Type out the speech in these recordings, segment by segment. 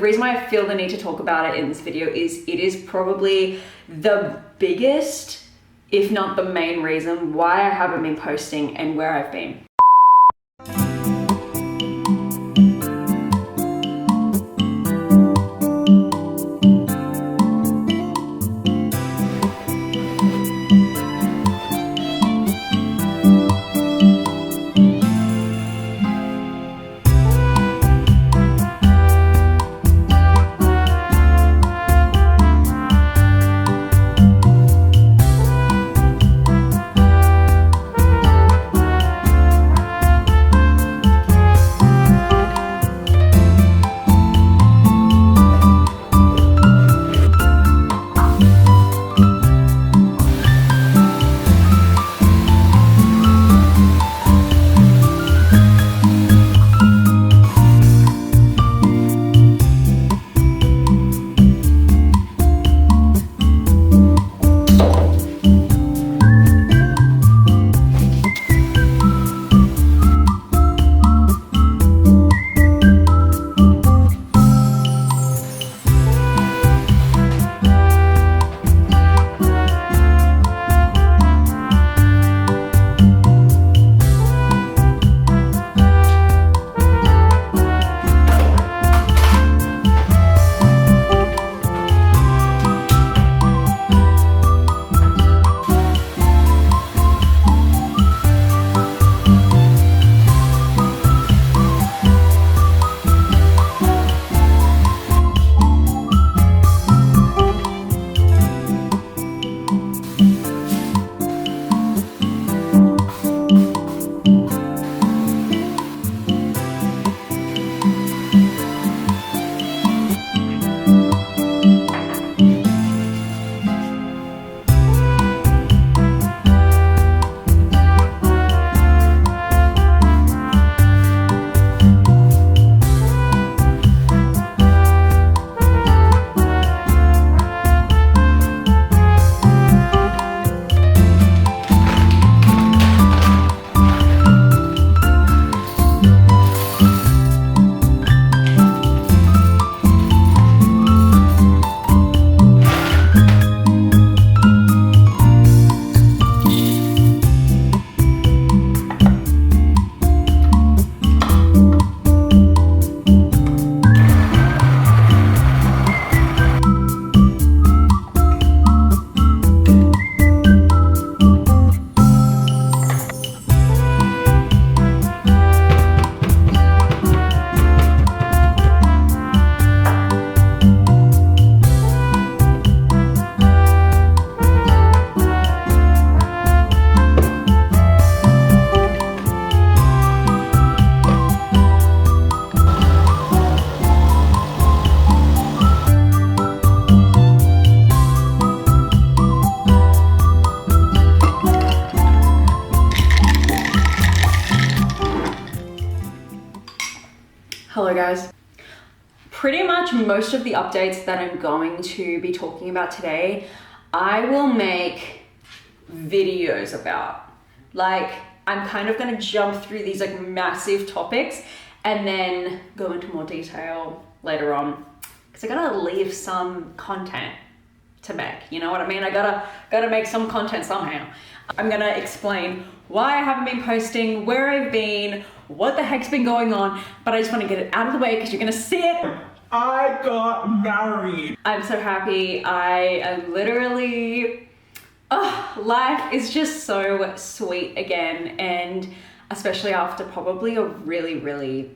The reason why I feel the need to talk about it in this video is it is probably the biggest, if not the main reason why I haven't been posting and where I've been. Hello guys. Pretty much most of the updates that I'm going to be talking about today, I will make videos about. Like, I'm kind of gonna jump through these like massive topics and then go into more detail later on, because I gotta leave some content to make, you know what I mean? I gotta make some content somehow. I'm gonna explain why I haven't been posting, where I've been, what the heck's been going on, but I just want to get it out of the way because you're gonna see it. I got married. I'm so happy. I am literally, life is just so sweet again, and especially after probably a really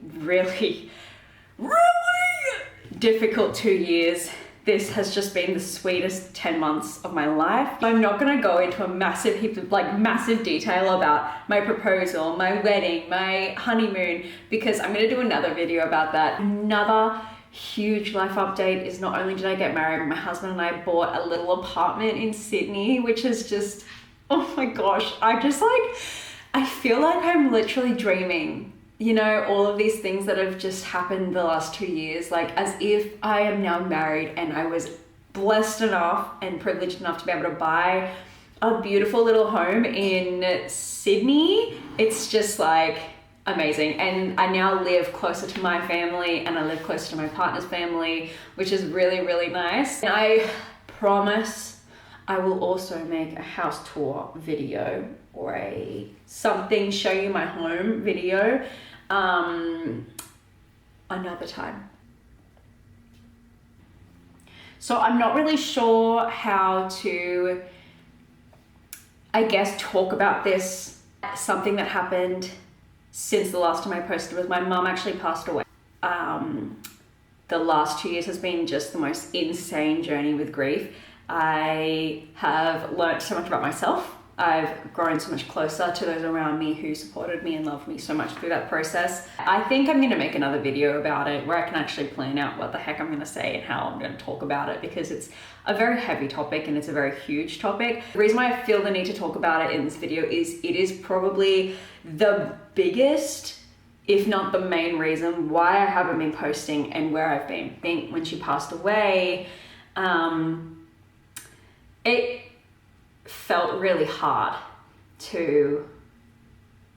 difficult 2 years. This has just been the sweetest 10 months of my life. I'm not gonna go into a massive heap of massive detail about my proposal, my wedding, my honeymoon, because I'm gonna do another video about that. Another huge life update is not only did I get married, my husband and I bought a little apartment in Sydney, which is just, oh my gosh, I feel like I'm literally dreaming. You know, all of these things that have just happened the last 2 years, like as if I am now married and I was blessed enough and privileged enough to be able to buy a beautiful little home in Sydney. It's just like, amazing. And I now live closer to my family and I live closer to my partner's family, which is really, really nice. And I promise I will also make a house tour video or a something show you my home video another time. So I'm not really sure how to, I guess, talk about this. Something that happened since the last time I posted was my mum actually passed away. The last 2 years has been just the most insane journey with grief. I have learned so much about myself. I've grown so much closer to those around me who supported me and loved me so much through that process. I think I'm gonna make another video about it where I can actually plan out what the heck I'm gonna say and how I'm gonna talk about it, because it's a very heavy topic and it's a very huge topic. The reason why I feel the need to talk about it in this video is it is probably the biggest, if not the main reason why I haven't been posting and where I've been. I think when she passed away, it felt really hard to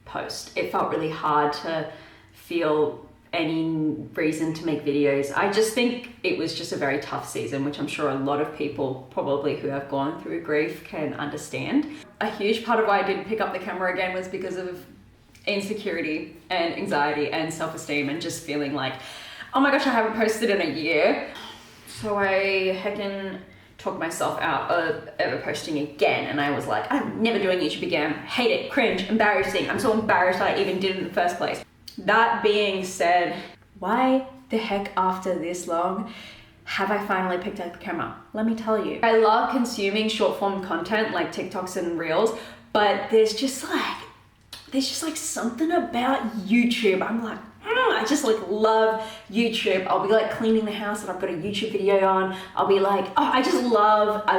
post. It felt really hard to feel any reason to make videos. I just think it was just a very tough season, which I'm sure a lot of people probably who have gone through grief can understand. A huge part of why I didn't pick up the camera again was because of insecurity and anxiety and self-esteem and just feeling like, oh my gosh, I haven't posted in a year. So I heckin' talked myself out of ever posting again, and I was like, I'm never doing YouTube again. Hate it, cringe, embarrassing. I'm so embarrassed that I even did it in the first place. That being said, why the heck after this long have I finally picked up the camera? Let me tell you. I love consuming short form content like TikToks and Reels, but there's just like something about YouTube. I'm like, I just like love YouTube. I'll be like cleaning the house and I've got a YouTube video on. I'll be like, oh, I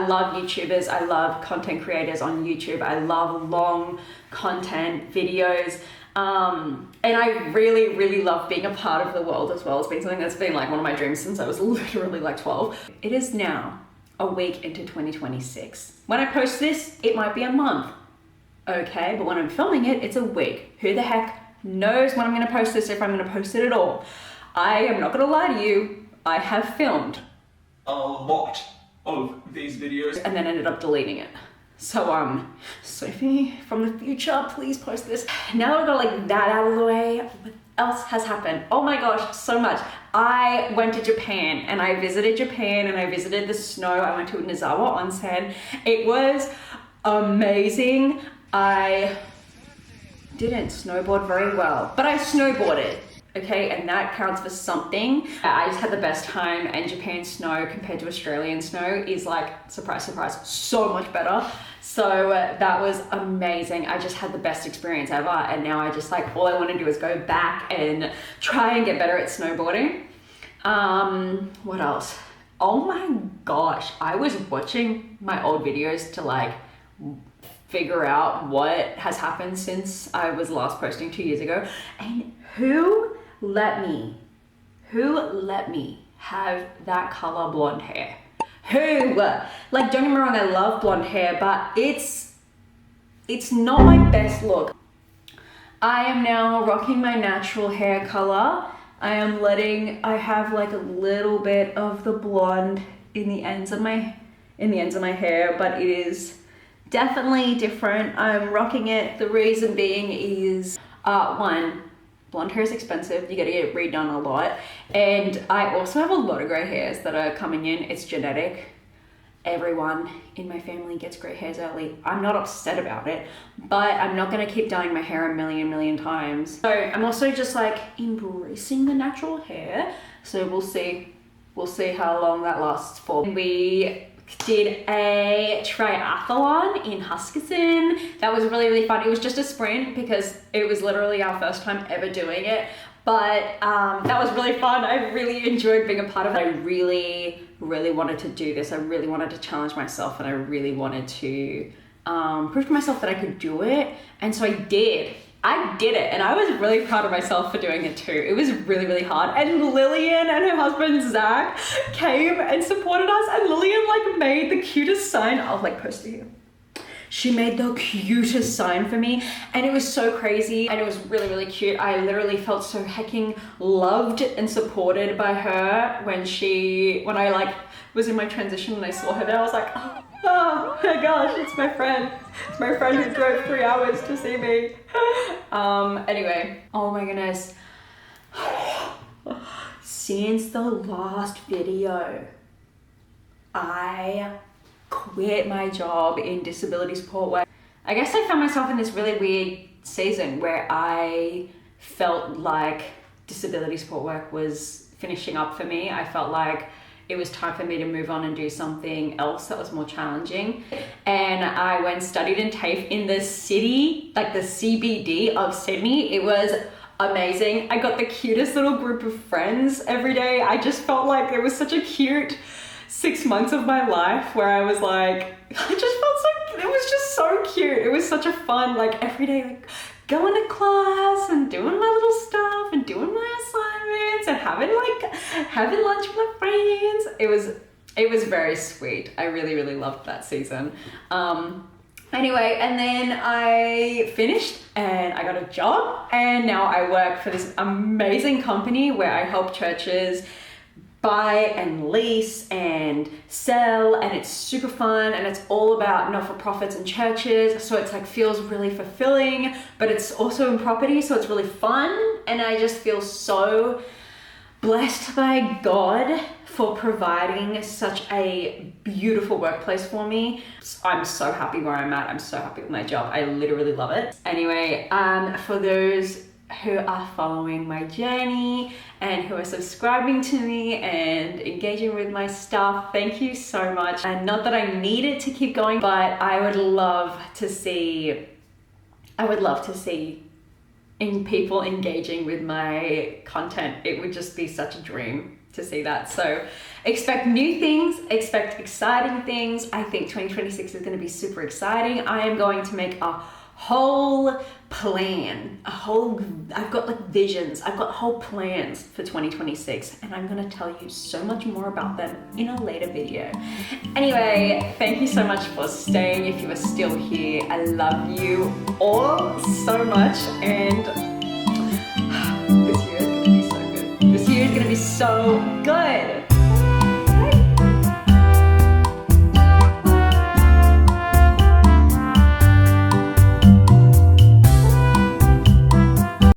love YouTubers. I love content creators on YouTube. I love long content videos. And I really, really love being a part of the world as well. It's been something that's been like one of my dreams since I was literally like 12. It is now a week into 2026. When I post this, it might be a month. Okay, but when I'm filming it, it's a week. Who the heck knows when I'm gonna post this, if I'm gonna post it at all. I am not gonna lie to you, I have filmed a lot of these videos and then ended up deleting it. So Sophie from the future, please post this. Now that I've got like that out of the way, what else has happened? Oh my gosh, so much. I went to Japan and I visited Japan and I visited the snow. I went to Nozawa Onsen. It was amazing. I didn't snowboard very well, but I snowboarded, okay, and that counts for something. I just had the best time, and Japan snow compared to Australian snow is like, surprise, surprise, so much better. So that was amazing. I just had the best experience ever, and now I just like, all I want to do is go back and try and get better at snowboarding. What else? Oh my gosh, I was watching my old videos to like figure out what has happened since I was last posting 2 years ago, and who let me have that color blonde hair? Who? Like, don't get me wrong, I love blonde hair, but it's not my best look. I am now rocking my natural hair color. I have like a little bit of the blonde in the ends of my hair, but it is definitely different. I'm rocking it. The reason being is, one, blonde hair is expensive. You gotta get it redone a lot. And I also have a lot of gray hairs that are coming in. It's genetic. Everyone in my family gets gray hairs early. I'm not upset about it, but I'm not gonna keep dyeing my hair a million times. So I'm also just like embracing the natural hair. So we'll see how long that lasts for. We did a triathlon in Huskisson. That was really, really fun. It was just a sprint because it was literally our first time ever doing it. But that was really fun. I really enjoyed being a part of it. I really, really wanted to do this. I really wanted to challenge myself, and I really wanted to prove to myself that I could do it. And so I did it, and I was really proud of myself for doing it too. It was really, really hard. And Lillian and her husband Zach came and supported us, and Lillian like made the cutest sign. I'll like post it here. she made the cutest sign for me, and it was so crazy, and it was really, really cute. I literally felt so hecking loved and supported by her when I like was in my transition and I saw her there. I was like, oh my gosh, it's my friend. It's my friend who drove 3 hours to see me. Anyway, oh my goodness. Since the last video, I quit my job in disability support work. I guess I found myself in this really weird season where I felt like disability support work was finishing up for me. I felt like it was time for me to move on and do something else that was more challenging. And I went and studied in TAFE in the city, like the CBD of Sydney. It was amazing. I got the cutest little group of friends every day. I just felt like it was such a cute 6 months of my life where I was like, it was just so cute. It was such a fun, like every day, like going to class and doing my little stuff and doing my assignments and having lunch with my friends. It was very sweet. I really, really loved that season. Anyway, and then I finished and I got a job, and now I work for this amazing company where I help churches buy and lease and sell, and it's super fun, and it's all about not-for-profits and churches, so it's like feels really fulfilling, but it's also in property, so it's really fun, and I just feel so blessed by God for providing such a beautiful workplace for me. I'm so happy where I'm at. I'm so happy with my job. I literally love it. Anyway, for those who are following my journey and who are subscribing to me and engaging with my stuff, thank you so much. And not that I need it to keep going, but I would love to see in people engaging with my content. It would just be such a dream to see that. So expect new things, expect exciting things. I think 2026 is going to be super exciting. I am going to make a whole plan, I've got like visions, I've got whole plans for 2026, and I'm gonna tell you so much more about them in a later video. Anyway, thank you so much for staying. If you are still here, I love you all so much, and this year is gonna be so good. This year is gonna be so good.